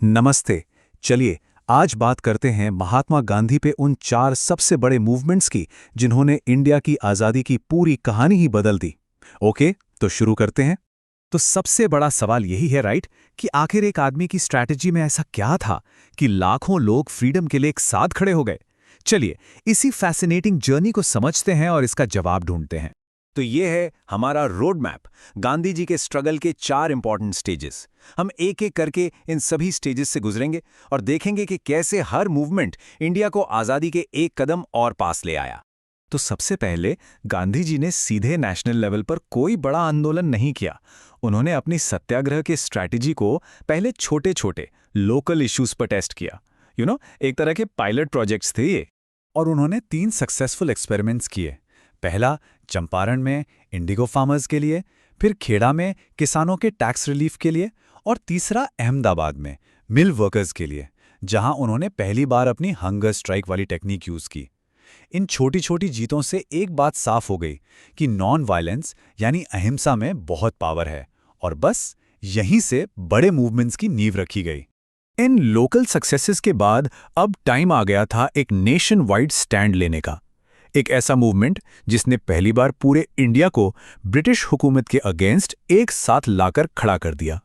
नमस्ते। चलिए आज बात करते हैं महात्मा गांधी पे उन 4 सबसे बड़े मूवमेंट्स की जिन्होंने इंडिया की आज़ादी की पूरी कहानी ही बदल दी। ओके, तो शुरू करते हैं। तो सबसे बड़ा सवाल यही है, राइट, कि आखिर एक आदमी की स्ट्रैटेजी में ऐसा क्या था कि लाखों लोग फ्रीडम के लिए एक साथ खड़े हो गए। चलिए इसी फैसिनेटिंग जर्नी को समझते हैं और इसका जवाब ढूंढते हैं। तो ये है हमारा रोड मैप, गांधी जी के स्ट्रगल के 4 इंपॉर्टेंट स्टेजेस। हम एक एक करके इन सभी स्टेजेस से गुजरेंगे और देखेंगे कि कैसे हर मूवमेंट इंडिया को आज़ादी के एक कदम और पास ले आया। तो सबसे पहले गांधी जी ने सीधे नेशनल लेवल पर कोई बड़ा आंदोलन नहीं किया। उन्होंने अपनी सत्याग्रह के स्ट्रैटेजी को पहले छोटे छोटे लोकल इश्यूज पर टेस्ट किया। एक तरह के पायलट प्रोजेक्ट्स थे ये। और उन्होंने 3 सक्सेसफुल एक्सपेरिमेंट्स किए। पहला चंपारण में इंडिगो फार्मर्स के लिए, फिर खेड़ा में किसानों के टैक्स रिलीफ के लिए, और तीसरा अहमदाबाद में मिल वर्कर्स के लिए, जहां उन्होंने पहली बार अपनी हंगर स्ट्राइक वाली टेक्निक यूज की। इन छोटी छोटी जीतों से एक बात साफ हो गई कि नॉन वायलेंस यानी अहिंसा में बहुत पावर है, और बस यहीं से बड़े मूवमेंट्स की नींव रखी गई। इन लोकल सक्सेसेस के बाद अब टाइम आ गया था एक नेशन वाइड स्टैंड लेने का। एक ऐसा मूवमेंट जिसने पहली बार पूरे इंडिया को ब्रिटिश हुकूमत के अगेंस्ट एक साथ लाकर खड़ा कर दिया।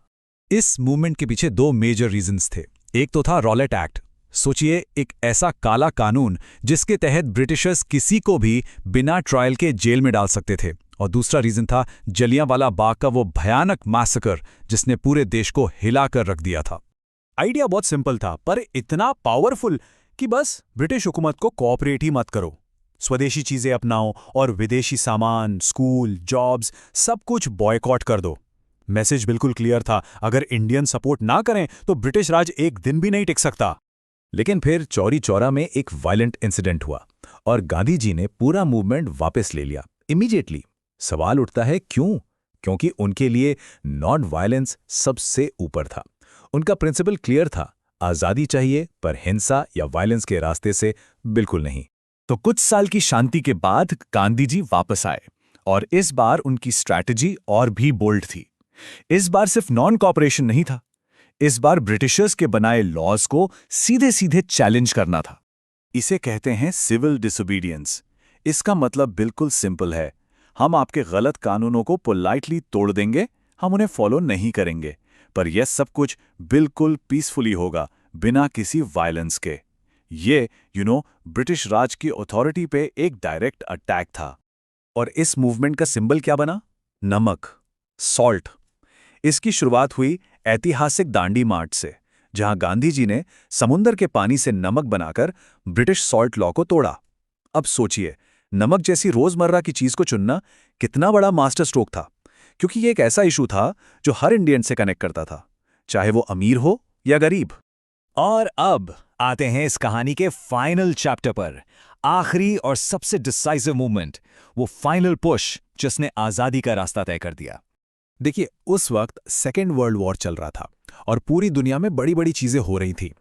इस मूवमेंट के पीछे 2 मेजर रीजंस थे। एक तो था रॉलेट एक्ट। सोचिए, एक ऐसा काला कानून जिसके तहत ब्रिटिशर्स किसी को भी बिना ट्रायल के जेल में डाल सकते थे। और दूसरा रीजन था जलियांवाला बाग का वो भयानक मैसेकर जिसने पूरे देश को हिलाकर रख दिया था। आइडिया बहुत सिंपल था, पर इतना पावरफुल कि बस ब्रिटिश हुकूमत को कोऑपरेट ही मत करो, स्वदेशी चीजें अपनाओ और विदेशी सामान, स्कूल, जॉब्स सब कुछ बॉयकॉट कर दो। मैसेज बिल्कुल क्लियर था, अगर इंडियन सपोर्ट ना करें तो ब्रिटिश राज एक दिन भी नहीं टिक सकता। लेकिन फिर चौरी चौरा में एक वायलेंट इंसिडेंट हुआ और गांधी जी ने पूरा मूवमेंट वापस ले लिया इमीडिएटली। सवाल उठता है क्यों? क्योंकि उनके लिए नॉन वायलेंस सबसे ऊपर था। उनका प्रिंसिपल क्लियर था, आजादी चाहिए पर हिंसा या वायलेंस के रास्ते से बिल्कुल नहीं। तो कुछ साल की शांति के बाद गांधी जी वापस आए और इस बार उनकी स्ट्रैटेजी और भी बोल्ड थी। इस बार सिर्फ नॉन कॉपरेशन नहीं था, इस बार ब्रिटिशर्स के बनाए लॉज को सीधे सीधे चैलेंज करना था। इसे कहते हैं सिविल डिसोबीडियंस। इसका मतलब बिल्कुल सिंपल है, हम आपके गलत कानूनों को पोलाइटली तोड़ देंगे, हम उन्हें फॉलो नहीं करेंगे, पर यह सब कुछ बिल्कुल पीसफुली होगा, बिना किसी वायलेंस के। ये ब्रिटिश राज की अथॉरिटी पे एक डायरेक्ट अटैक था। और इस मूवमेंट का सिंबल क्या बना? नमक, सॉल्ट। इसकी शुरुआत हुई ऐतिहासिक दांडी मार्च से, जहां गांधी जी ने समुंदर के पानी से नमक बनाकर ब्रिटिश सॉल्ट लॉ को तोड़ा। अब सोचिए, नमक जैसी रोजमर्रा की चीज को चुनना कितना बड़ा मास्टर स्ट्रोक था, क्योंकि ये एक ऐसा इशू था जो हर इंडियन से कनेक्ट करता था, चाहे वो अमीर हो या गरीब। और अब आते हैं इस कहानी के फाइनल चैप्टर पर, आखिरी और सबसे डिसाइसिव मूवमेंट, वो फाइनल पुश जिसने आजादी का रास्ता तय कर दिया। देखिए, उस वक्त सेकेंड वर्ल्ड वॉर चल रहा था और पूरी दुनिया में बड़ी बड़ी चीजें हो रही थी।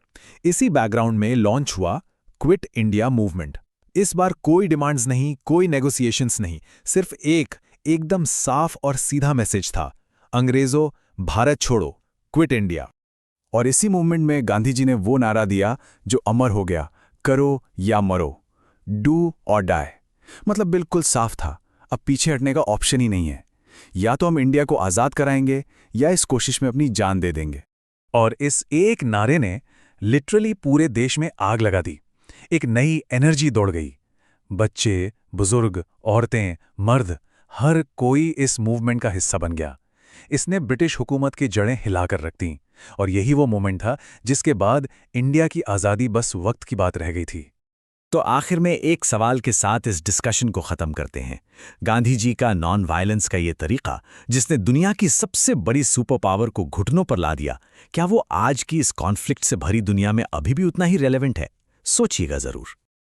इसी बैकग्राउंड में लॉन्च हुआ क्विट इंडिया मूवमेंट। इस बार कोई डिमांड्स नहीं, कोई नेगोशिएशंस नहीं, सिर्फ एकदम साफ और सीधा मैसेज था, अंग्रेजों भारत छोड़ो, क्विट इंडिया। और इसी मूवमेंट में गांधी जी ने वो नारा दिया जो अमर हो गया, करो या मरो, डू और डाई। मतलब बिल्कुल साफ था, अब पीछे हटने का ऑप्शन ही नहीं है। या तो हम इंडिया को आज़ाद कराएंगे या इस कोशिश में अपनी जान दे देंगे। और इस एक नारे ने लिटरली पूरे देश में आग लगा दी। एक नई एनर्जी दौड़ गई। बच्चे, बुजुर्ग, औरतें, मर्द, हर कोई इस मूवमेंट का हिस्सा बन गया। इसने ब्रिटिश हुकूमत की जड़ें हिलाकर रख दी। और यही वो मोमेंट था जिसके बाद इंडिया की आज़ादी बस वक्त की बात रह गई थी। तो आखिर में एक सवाल के साथ इस डिस्कशन को ख़त्म करते हैं। गांधी जी का नॉन वायलेंस का ये तरीका, जिसने दुनिया की सबसे बड़ी सुपर पावर को घुटनों पर ला दिया, क्या वो आज की इस कॉन्फ्लिक्ट से भरी दुनिया में अभी भी उतना ही रेलेवेंट है? सोचिएगा ज़रूर।